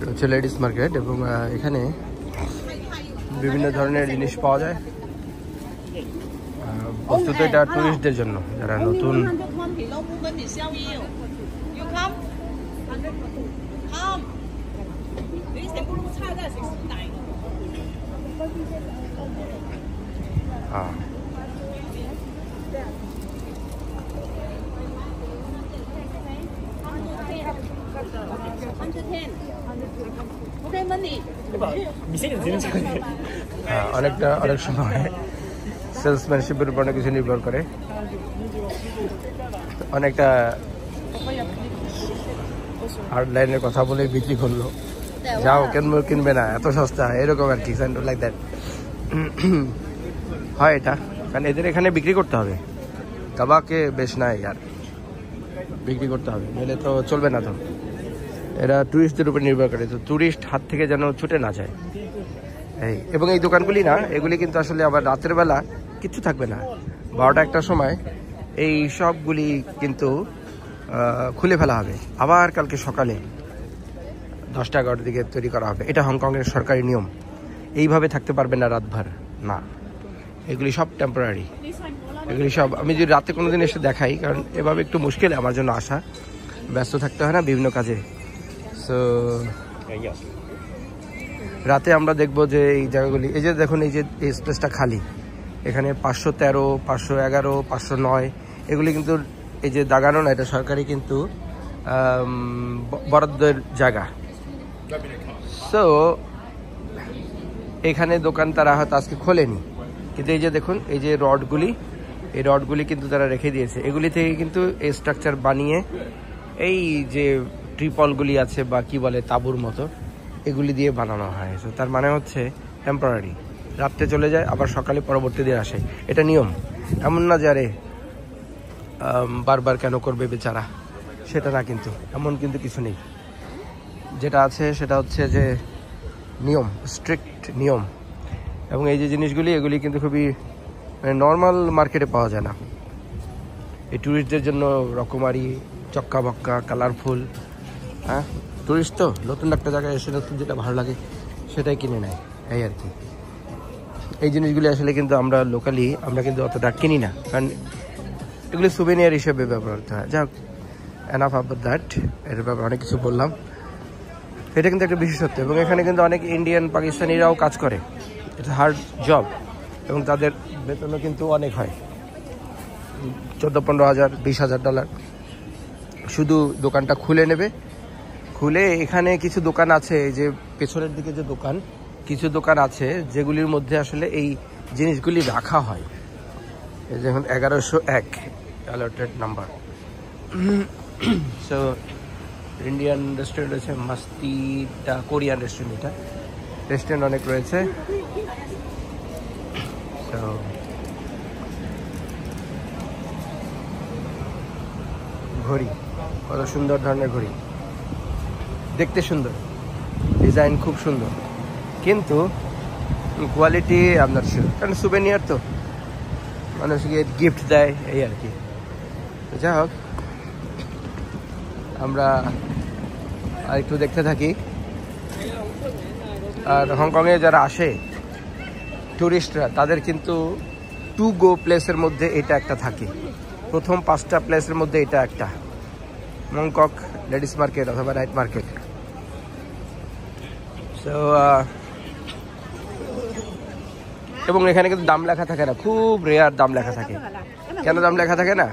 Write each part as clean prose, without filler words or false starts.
হচ্ছে ladies market এবং এখানে বিভিন্ন ধরনের জিনিস পাওয়া যায়। বস্তুত এটা টুরিস্টদের জন্য, যারা নতুন। অনেক সময় সেলসম্যানশিপের উপর অনেক কিছু নির্ভর করে। অনেকটা হার্ড লাইনের কথা বলে বিক্রি করলো, যাও কিনবে না, এত সস্তা, এরকম আর কি, লাইক দ্যাট হয় এটা। কারণ এদের এখানে বিক্রি করতে হবে, তাবাকে বেশ নাই আর বিক্রি করতে হবে, নইলে তো চলবে না। তো এরা টুরিস্টদের উপর নির্ভর করে, তো টুরিস্ট হাত থেকে যেন ছুটে না যায়। এবং এই দোকানগুলি না, এগুলি কিন্তু আসলে আবার রাতের বেলা কিচ্ছু থাকবে না, 12টা-1টার সময় এই সবগুলি কিন্তু খুলে ফেলা হবে, আবার কালকে সকালে 10টা-11টার দিকে তৈরি করা হবে। এটা হংকংয়ের সরকারি নিয়ম, এইভাবে থাকতে পারবে না রাতভর, না, এগুলি সব টেম্পোরারি। এগুলি সব আমি যদি রাতে কোনো দিন এসে দেখাই, কারণ এভাবে একটু মুশকিল আমার জন্য আসা, ব্যস্ত থাকতে হয় না বিভিন্ন কাজে। সো রাতে আমরা দেখবো যে এই জায়গাগুলি, এই যে দেখুন, এই যে এই স্পেসটা খালি, এখানে 513, 511, 509 এগুলি কিন্তু এই যে দাগানো না, এটা সরকারি কিন্তু বরাদ্দের জায়গা। সো এখানে দোকান তারা হয়তো আজকে খোলেনি, কিন্তু এই যে দেখুন, এই যে রডগুলি, এই রডগুলি কিন্তু তারা রেখে দিয়েছে। এগুলি থেকে কিন্তু এই স্ট্রাকচার বানিয়ে এই যে ট্রিপলগুলি আছে বা কি বলে তাঁবুর মতো, এগুলি দিয়ে বানানো হয়। তো তার মানে হচ্ছে টেম্পোরারি, রাত্রে চলে যায় আবার সকালে পরবর্তী দিন আসে, এটা নিয়ম। এমন না যে আরে বারবার কেন করবে বেচারা, সেটা না, কিন্তু এমন কিন্তু কিছু নেই। যেটা আছে সেটা হচ্ছে যে নিয়ম, স্ট্রিক্ট নিয়ম। এবং এই যে জিনিসগুলি, এগুলি কিন্তু খুবই নর্মাল মার্কেটে পাওয়া যায় না। এই ট্যুরিস্টদের জন্য রকমারি, চক্কা বক্কা, কালারফুল। হ্যাঁ, টুরিস্ট তো নতুন একটা জায়গায় এসে নতুন যেটা ভালো লাগে সেটাই কিনে নেয়, এই আর কি। এই জিনিসগুলি আসলে কিন্তু আমরা লোকালি আমরা কিন্তু অতটা কিনি না, কারণ এগুলি সুভেনিয়ার হিসেবে ব্যবহার করতে হয়। যাক, এনাফ অ্যাবাউট দ্যাট, এর ব্যাপারে অনেক কিছু বললাম। এটা কিন্তু একটা বিশেষত্ব, এবং এখানে কিন্তু অনেক ইন্ডিয়ান পাকিস্তানিরাও কাজ করে, এটা হার্ড জব, এবং তাদের বেতনও কিন্তু অনেক হয়, 14-15 হাজার, $20,000। শুধু দোকানটা খুলে নেবে, খুলে এখানে কিছু দোকান আছে, এই যে পেছনের দিকে যে দোকান, কিছু দোকান আছে যেগুলির মধ্যে আসলে এই জিনিসগুলি রাখা হয়। এই যেমন 1101 alerted number. So Indian restaurant রয়েছে, মাস্তিটা কোরিয়ান রেস্টুরেন্ট, এটা রেস্টুরেন্ট অনেক রয়েছে। তো ঘড়ি, কত সুন্দর ধরনের ঘড়ি, দেখতে সুন্দর, ডিজাইন খুব সুন্দর, কিন্তু কোয়ালিটি আপনার শিওর, কারণ সুভেনিয়ার তো মানুষকে গিফট দেয়, এই আর কি। যাই হোক, আমরা আর একটু দেখতে থাকি। আর হংকংয়ে যারা আসে টুরিস্টরা, তাদের কিন্তু টু গো প্লেসের মধ্যে এটা একটা থাকে, প্রথম 5টা প্লেসের মধ্যে এটা একটা, মংকক লেডিস মার্কেট অথবা নাইট মার্কেট। সো এবং এখানে কিন্তু দাম লেখা থাকে না, খুব রেয়ার দাম লেখা থাকে। কেন দাম লেখা থাকে না?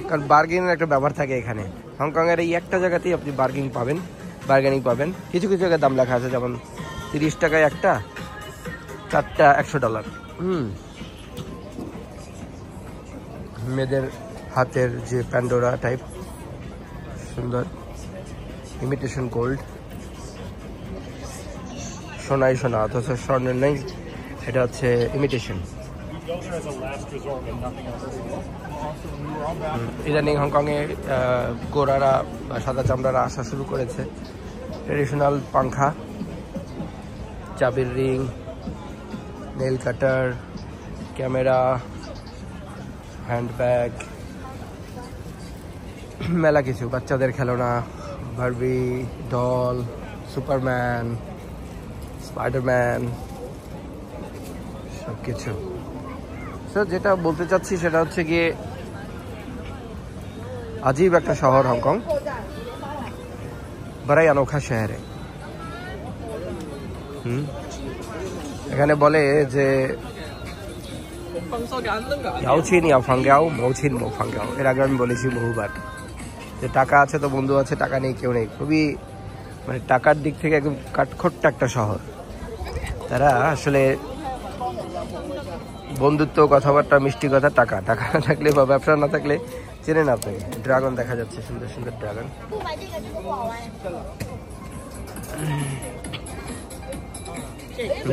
কারণ বার্গেনিংয়ের একটা ব্যাপার থাকে এখানে। হংকংয়ের এই একটা জায়গাতেই আপনি বার্গেনিং পাবেন। কিছু কিছু জায়গায় দাম লেখা আছে, যেমন 30 টাকায় একটা, 4টা $100। মেয়েদের হাতের যে প্যান্ডোরা টাইপ, সুন্দর ইমিটেশন গোল্ড, সোনাই সোনা অথচ স্বর্ণের নেই, এটা হচ্ছে ইমিটেশন। ইদানিং হংকংয়ে গোরারা বা সাদা চামড়ারা আসা শুরু করেছে। ট্রেডিশনাল পাংখা, চাবির রিং, নেল কাটার, ক্যামেরা, হ্যান্ডব্যাগ, মেলা কিছু, বাচ্চাদের খেলনা, বারবি ডল, সুপারম্যান, স্পাইডারম্যান, সব কিছু। তো যেটা বলতে চাচ্ছি সেটা হচ্ছে গিয়ে अजीब एक शहर हांगकांग, बड़ा ही अनोखा शहर है। এখানে বলে যে ইয়াওছিন ইয়া ফাঙ্গাও মৌছিন মো ফাঙ্গাও। এর আগে আমি বলেছি বহুবার যে টাকা আছে তো বন্ধু আছে, টাকা নেই কেউ নেই। খুবই মানে টাকার দিক থেকে একদম কাঠখোট্টা একটা শহর। তারা আসলে বন্ধুত্ব, কথাবার্তা, মিষ্টি কথা, টাকা টাকা না থাকলে বা ব্যবসা না থাকলে চেনে না আপনাকে। ড্রাগন দেখা যাচ্ছে, সুন্দর সুন্দর ড্রাগন।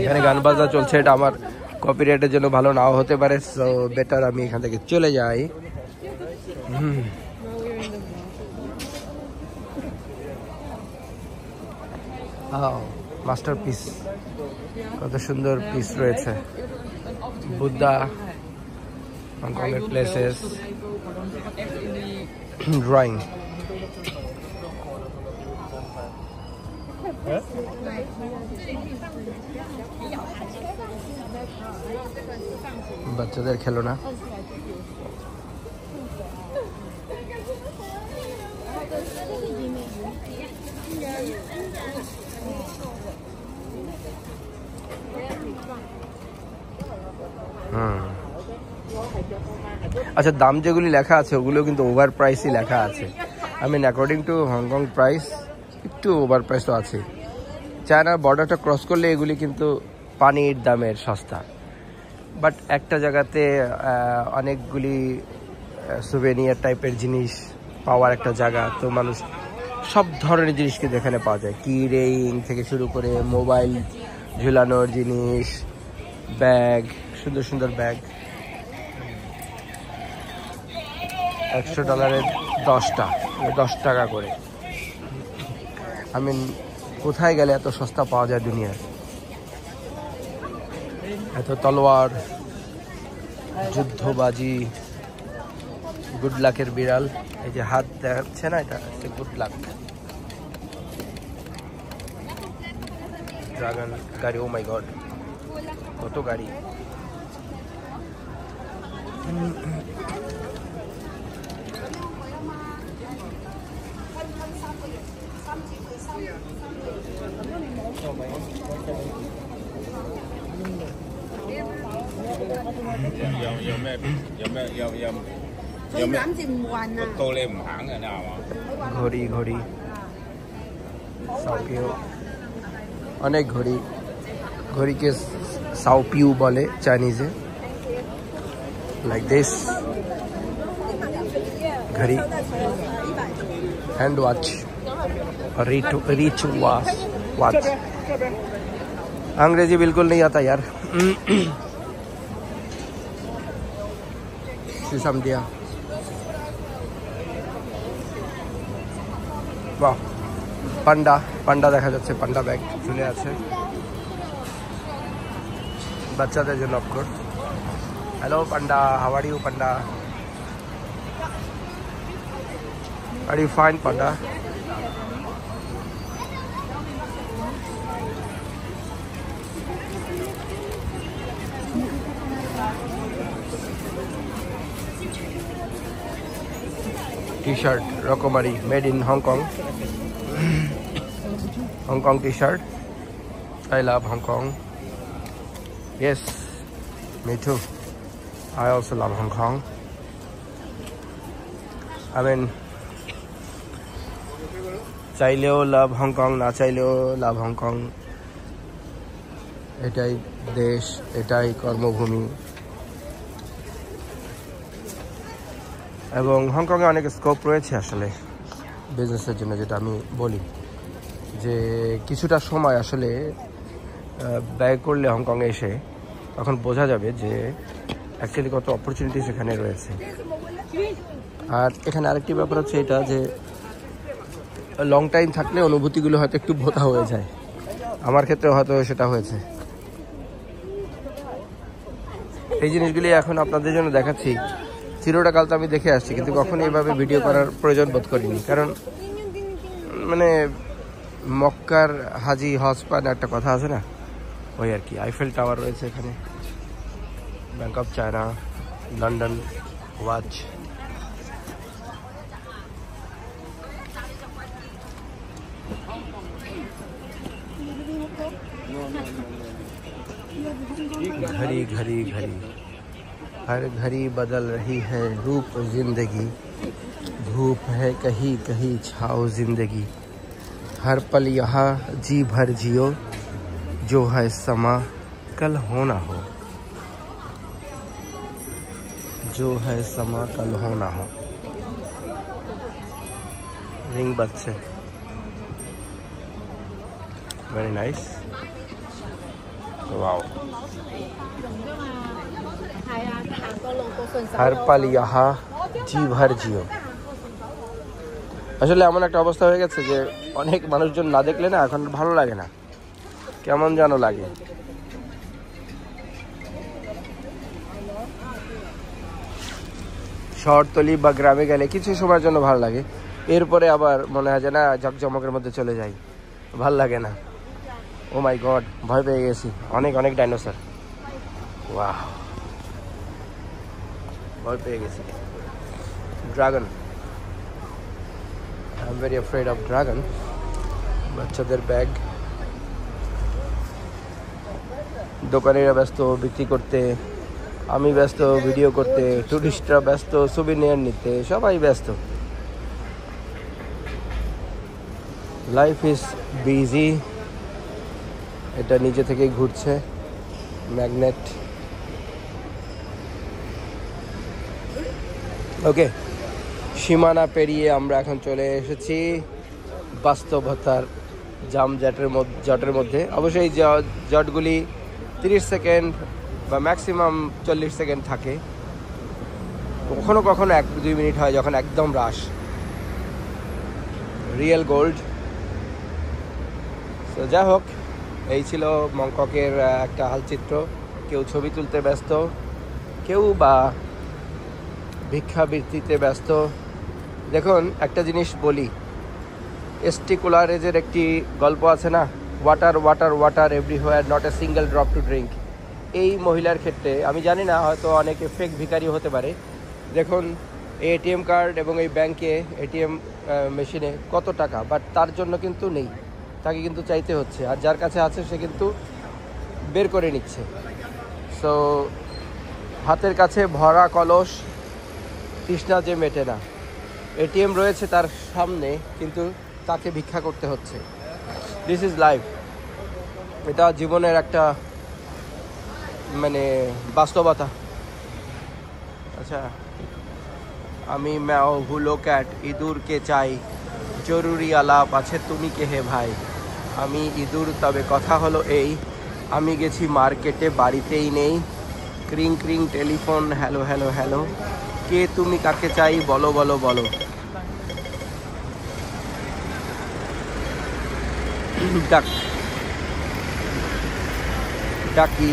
এখানে গান বাজনা চলছে, এটা আমার কপিরাইটের জন্য ভালো নাও হতে পারে, সো বেটার আমি এখান থেকে চলে যাই। মাস্টার পিস, কত সুন্দর পিস রয়েছে। বুদ্ধা, হংকংয়ের প্লেসেস, ড্রয়িং। বাচ্চাদের খেলনা। আচ্ছা, দাম যেগুলি লেখা আছে ওগুলো কিন্তু ওভার প্রাইসই লেখা আছে। I mean according to Hong Kong price একটু ওভার প্রাইস তো আছে। চায়নার বর্ডারটা ক্রস করলে এগুলি কিন্তু পানির দামের সস্তা। বাট একটা জায়গাতে অনেকগুলি সুভেনিয়ার টাইপের জিনিস পাওয়ার একটা জায়গা, তো মানুষ সব ধরনের জিনিস কিন্তু এখানে পাওয়া যায়। কি রিং থেকে শুরু করে মোবাইল ঝুলানোর জিনিস, ব্যাগ, সুন্দর সুন্দর ব্যাগ। $100 10টা, 10 টাকা করে। আই মিন কোথায় গেলে এত সস্তা পাওয়া যায় দুনিয়ায়? এত তলোয়ার, যুদ্ধবাজি, গুড লাকের বিড়াল। এই যে হাত দেখাচ্ছে না, এটা হচ্ছে গুড লাক। ড্রাগন গাড়ি, ও মাই গড কত গাড়ি। ঘড়ি ঘড়ি সাউপিউ, অনেক ঘড়ি। ঘড়িকে সাউপিউ বলে চাইনিজে, লাইক দিস। ঘড়ি, हैंड वॉच, रिच वॉच। अंग्रेजी बिल्कुल नहीं आता यार। सीसम दिया, वाह। पांडा, पांडा দেখা যাচ্ছে, পান্ডা ব্যাগ ঝুলে আছে বাচ্চাদের জন্য of course. Hello panda, how are you panda? Are you fine panda? T-shirt रकमारी, made in Hong Kong. Hong Kong T-shirt, I love Hong Kong. Yes, me too. I also love Hong Kong. I mean, চাইলেও লাভ Hong Kong, না চাইলেও লাভ Hong Kong. এটাই দেশ, এটাই কর্মভূমি। এবং হংকংয়ে অনেক scope রয়েছে আসলে বিজনেসের জন্য, যেটা আমি বলি যে কিছুটা সময় আসলে ব্যয় করলে হংকংয়ে এসে তখন বোঝা যাবে যে অ্যাকচুয়ালি কত অপরচুনিটিস এখানে রয়েছে। আর এখানে আরেকটি ব্যাপার হচ্ছে এটা যে লং টাইম থাকলে অনুভূতিগুলো হয়তো একটু ভোঁতা হয়ে যায়। আমার ক্ষেত্রে হয়তো সেটা হয়েছে। এই জিনিসগুলি এখন আপনাদের জন্য দেখাচ্ছি। চিরটা কাল তো আমি দেখে আসছি, কিন্তু কখনো এইভাবে ভিডিও করার প্রয়োজন বোধ করিনি, কারণ মানে মক্কার হাজি হজ পান একটা কথা আছে না, ওই আর কি। আইফেল টাওয়ার রয়েছে এখানে, bank of China, London watch. घड़ी घड़ी घड़ी हर घड़ी बदल रही है रूप जिंदगी, धूप है कहीं कहीं छाओ जिंदगी, हर पल यहाँ जी भर जियो, जो है समा कल हो ना हो, जो है समा कल हो ना हो। रिंग बजছে, वेरी नाइस, वाओ। हर पल यहाँ जी भर जियो। আসলে এমন একটা অবস্থা হয়ে গেছে যে অনেক মানুষজন না দেখলে না এখন ভালো লাগে না, কেমন যেন লাগে। শহরতলি বা গ্রামে গেলে কিছু সময়ের জন্য ভালো লাগে, এরপরে আবার মনে হয় যে না ঝকঝমকের মধ্যে চলে যাই, ভাল লাগে না। ও মাই গড, ভয় পেয়ে গেছি, অনেক অনেক ডাইনোসর, ওয়াও, ভয় পেয়ে গেছি। Dragon, I am very afraid of dragon. বাচ্চাদের ব্যাগ, দোকানিরা ব্যস্ত বিক্রি করতে, আমি ব্যস্ত ভিডিও করতে, টুরিস্টরা ব্যস্ত সুভিনিয়ার নিতে, সবাই ব্যস্ত। Life is busy. এটা নিজে থেকেই ঘুরছে, ম্যাগনেট। ওকে, সীমানা পেরিয়ে আমরা এখন চলে এসেছি বাস্তবতার জটের মধ্যে। অবশ্যই জটগুলি 30 সেকেন্ড বা ম্যাক্সিমাম 40 সেকেন্ড থাকে, কখনো কখনো 1-2 মিনিট হয় যখন একদম রাশ। Real gold. তো যাই হোক, এই ছিল মংককের একটা হালচিত্র। কেউ ছবি তুলতে ব্যস্ত, কেউ বা ভিক্ষাবৃত্তিতে ব্যস্ত। দেখুন একটা জিনিস বলি, এসটি কোলারেজের একটি গল্প আছে না, water water water everywhere, not a single drop to drink. এই মহিলার ক্ষেত্রে আমি জানি না, হয়তো অনেকে ফেক ভিখারি হতে পারে। দেখুন এটিএম কার্ড এবং এই ব্যাংকে এটিএম মেশিনে কত টাকা, বাট তার জন্য কিন্তু নেই, তাকে কিন্তু চাইতে হচ্ছে। আর যার কাছে আছে সে কিন্তু বের করে নিচ্ছে। সো হাতের কাছে ভরা কলস, তৃষ্ণা যে মেটে না। এটিএম রয়েছে তার সামনে, কিন্তু তাকে ভিক্ষা করতে হচ্ছে। This is life. এটা জীবনের একটা মানে বাস্তবতা। আচ্ছা, আমি ম্যাও হুলো ক্যাট ইঁদুরকে চাই, জরুরি আলাপ আছে তুমি কে হে ভাই। আমি ইঁদুর, তবে কথা হলো এই, আমি গেছি মার্কেটে বাড়িতেই নেই। ক্রিং ক্রিং টেলিফোন, হ্যালো হ্যালো হ্যালো, কে তুমি কাকে চাই বলো বলো বলো। ডাক ডাকি।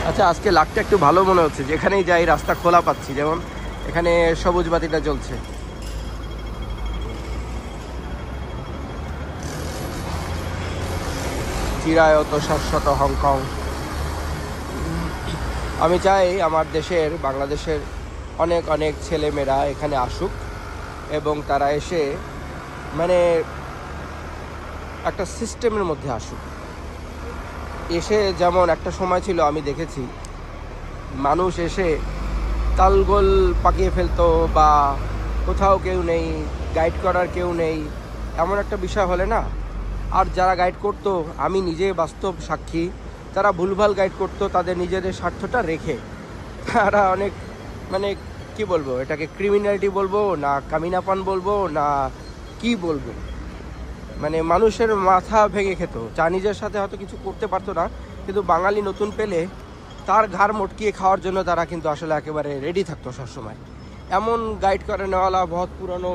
আচ্ছা, আজকে লাকটা একটু ভালো মনে হচ্ছে, যেখানেই যাই রাস্তা খোলা পাচ্ছি। যেমন এখানে সবুজ বাতিটা জ্বলছে। চিরায়ত শাশ্বত হংকং। আমি চাই আমার দেশের, বাংলাদেশের অনেক অনেক ছেলেমেয়েরা এখানে আসুক এবং তারা এসে মানে একটা সিস্টেমের মধ্যে আসুক। এসে যেমন একটা সময় ছিল আমি দেখেছি মানুষ এসে তালগোল পাকিয়ে ফেলতো, বা কোথাও কেউ নেই, গাইড করার কেউ নেই, এমন একটা বিষয় হলে না। আর যারা গাইড করতো, আমি নিজে বাস্তব সাক্ষী, তারা ভুলভাল গাইড করতো তাদের নিজেদের স্বার্থটা রেখে। তারা অনেক মানে কি বলবো, এটাকে ক্রিমিনালিটি বলবো না কামিনাপান বলবো না কি বলবো, মানে মানুষের মাথা ভেঙে খেত। চাইনিজের সাথে হয়তো কিছু করতে পারতো না, কিন্তু বাঙালি নতুন পেলে তার ঘাড় মটকিয়ে খাওয়ার জন্য তারা কিন্তু আসলে একেবারে রেডি থাকতো সবসময়। এমন গাইড করে নেওয়ালা বহুত পুরনো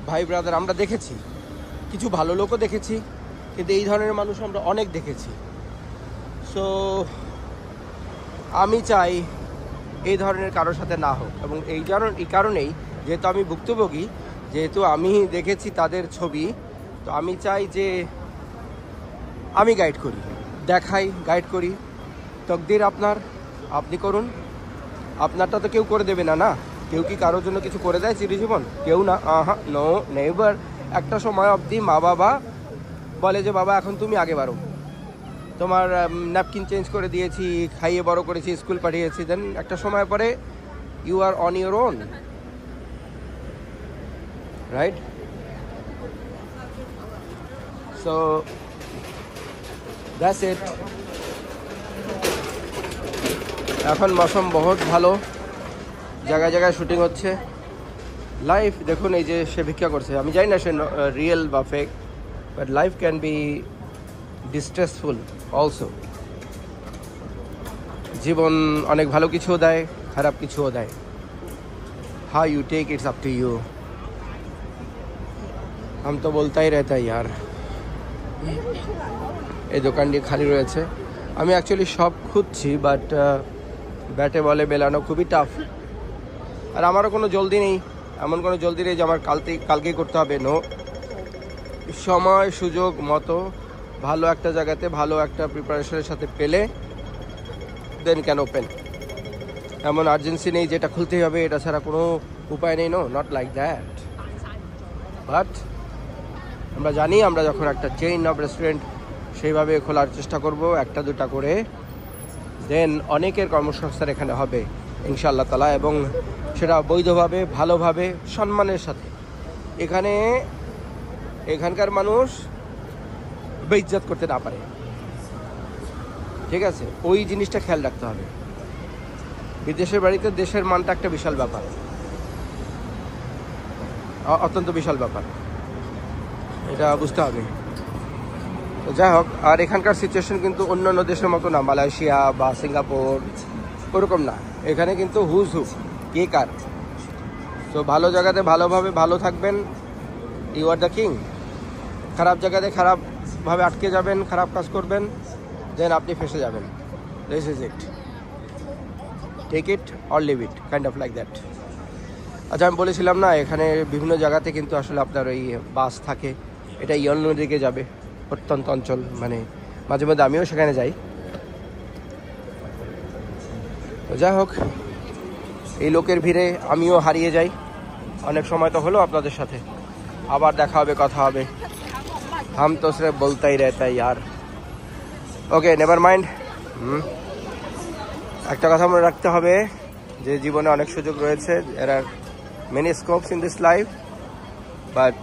ভাই ব্রাদার আমরা দেখেছি, কিছু ভালো লোকও দেখেছি, কিন্তু এই ধরনের মানুষ আমরা অনেক দেখেছি। সো আমি চাই এই ধরনের কারোর সাথে না হোক, এবং এই কারণেই যেহেতু আমি ভুক্তভোগী, যেহেতু আমি দেখেছি তাদের ছবি, তো আমি চাই যে আমি গাইড করি, দেখাই, গাইড করি। তকদির আপনার, আপনি করুন। আপনারটা তো কেউ করে দেবে না, না? কেউ কি কারোর জন্য কিছু করে দেয় চিরজীবন? কেউ না। No, never. একটা সময় অবধি মা বাবা বলে যে বাবা এখন তুমি আগে বাড়ো, তোমার ন্যাপকিন চেঞ্জ করে দিয়েছি, খাইয়ে বড় করেছি, স্কুল পাঠিয়েছি। দেন একটা সময় পরে you are on your own, right? So that's it. এখন মৌসুম বহুত ভালো, জায়গায় জায়গায় শুটিং হচ্ছে লাইভ। দেখুন এই যে সে ভিক্ষা করছে, আমি জানি না সে রিয়েল বা fake, but life can be distressful also. জীবন অনেক ভালো কিছুও দেয়, খারাপ কিছুও দেয়। How you take its up to you. हम तो बोलता ही रहता है यार। এই দোকানটি খালি রয়েছে। আমি অ্যাকচুয়ালি সব খুঁজছি, বাট ব্যাটে বলে মেলানো খুবই টাফ। আর আমারও কোনো জলদি নেই, এমন কোনো জলদি নেই যে আমার কালকেই করতে হবে। নো, সময় সুযোগ মতো ভালো একটা জায়গাতে ভালো একটা প্রিপারেশনের সাথে পেলে দেন ক্যান ওপেন। এমন আর্জেন্সি নেই যেটা খুলতেই হবে, এটা ছাড়া কোনো উপায় নেই। No, not like that. But আমরা জানি আমরা যখন একটা চেইন অফ রেস্টুরেন্ট সেইভাবে খোলার চেষ্টা করব, একটা দুটা করে, দেন অনেকের কর্মসংস্থান এখানে হবে ইনশাআল্লাহ তাআলা, এবং সেটা বৈধভাবে, ভালোভাবে, সম্মানের সাথে। এখানকার মানুষ বেইজ্জত করতে না পারে, ঠিক আছে? ওই জিনিসটা খেয়াল রাখতে হবে। বিদেশের বাড়িতে দেশের মানটা একটা বিশাল ব্যাপার, অত্যন্ত বিশাল ব্যাপার, এটা বুঝতে হবে। তো যাই হোক, আর এখানকার সিচুয়েশন কিন্তু অন্যান্য দেশের মতো না, মালয়েশিয়া বা সিঙ্গাপুর ওরকম না। এখানে কিন্তু হুজ হু, কে কার। তো ভালো জায়গাতে ভালোভাবে ভালো থাকবেন, ইউ আর দ্য কিং। খারাপ জায়গাতে খারাপভাবে আটকে যাবেন, খারাপ কাজ করবেন, দেন আপনি ফেসে যাবেন। This is it, take it or leave it, kind of like that. আচ্ছা, আমি বলেছিলাম না এখানে বিভিন্ন জায়গাতে কিন্তু আসলে আপনার ওই বাস থাকে, এটা ইয়নের দিকে যাবে, প্রত্যন্ত অঞ্চল, মানে মাঝে মধ্যে আমিও সেখানে যাই। তো যাই হোক, এই লোকের ভিড়ে আমিও হারিয়ে যাই। অনেক সময় তো হলো আপনাদের সাথে, আবার দেখা হবে, কথা হবে। হাম তো সির্ফ বলতাই রেহতা হ্যায় ইয়ার। ওকে, নেভার মাইন্ড। একটা কথা মনে রাখতে হবে যে জীবনে অনেক সুযোগ রয়েছে, there are many scopes in this life, but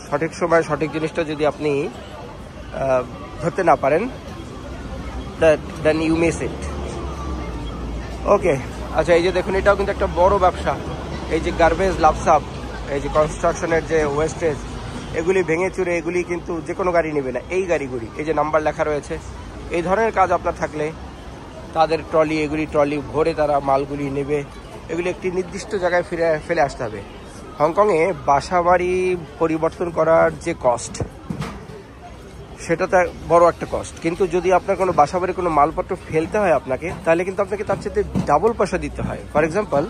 সঠিক সময় সঠিক জিনিসটা যদি আপনি ধরতে না পারেন, দেন ইউ মিস ইট। ওকে, আচ্ছা, এই যে দেখুন, এটাও কিন্তু একটা বড় ব্যবসা। এই যে গার্বেজ লাপসাপ, এই যে কনস্ট্রাকশনের যে ওয়েস্টেজ, এগুলি ভেঙে চুরে, এগুলি কিন্তু যে কোনো গাড়ি নেবে না। এই গাড়িগুলি, এই যে নাম্বার লেখা রয়েছে, এই ধরনের কাজ আপনার থাকলে তাদের ট্রলি ভরে তারা মালগুলি নেবে। এগুলি একটি নির্দিষ্ট জায়গায় ফেলে আসতে হবে। হংকংয়ে বাসা বাড়ি পরিবর্তন করার যে কস্ট, সেটা তো বড় একটা কস্ট। কিন্তু যদি আপনার কোনো বাসা বাড়ি কোনো মালপত্র ফেলতে হয় আপনাকে, তাহলে কিন্তু আপনাকে তার সাথে ডাবল পয়সা দিতে হয়। ফর এক্সাম্পল,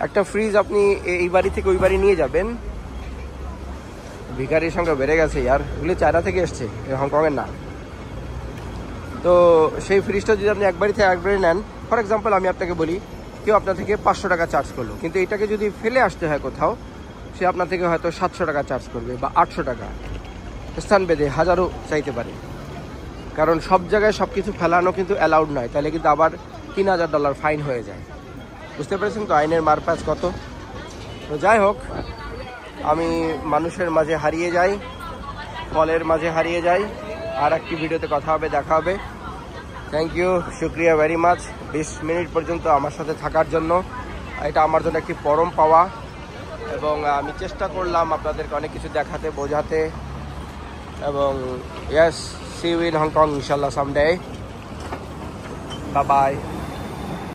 একটা ফ্রিজ আপনি এই বাড়ি থেকে ওই বাড়ি নিয়ে যাবেন, ভিখারির সংখ্যা বেড়ে গেছে ইয়ার, এগুলি চায়না থেকে এসছে, হংকংয়ের না। তো সেই ফ্রিজটা যদি আপনি এক বাড়ি থেকে এক বাড়ি নেন, ফর এক্সাম্পল আমি আপনাকে বলি, কেউ আপনার থেকে 500 টাকা চার্জ করলো, কিন্তু এটাকে যদি ফেলে আসতে হয় কোথাও, সে আপনার থেকে হয়তো 700 টাকা চার্জ করবে বা 800 টাকা, স্থান বেঁধে হাজারও চাইতে পারে। কারণ সব জায়গায় সব কিছু ফেলানো কিন্তু অ্যালাউড নয়, তাহলে কিন্তু আবার $3000 ফাইন হয়ে যায়। বুঝতে পেরেছেন তো আইনের মারপ্যাচ কত। তো যাই হোক, আমি মানুষের মাঝে হারিয়ে যাই, ফলের মাঝে হারিয়ে যাই। আর একটি ভিডিওতে কথা হবে, দেখা হবে। থ্যাংক ইউ, শুক্রিয়া ভেরি মাচ 20 মিনিট পর্যন্ত আমার সাথে থাকার জন্য। এটা আমার জন্য একটি পরম পাওয়া, এবং আমি চেষ্টা করলাম আপনাদেরকে অনেক কিছু দেখাতে, বোঝাতে, এবং yes, see you in Hong Kong ইনশাল্লাহ সামডে। Bye by.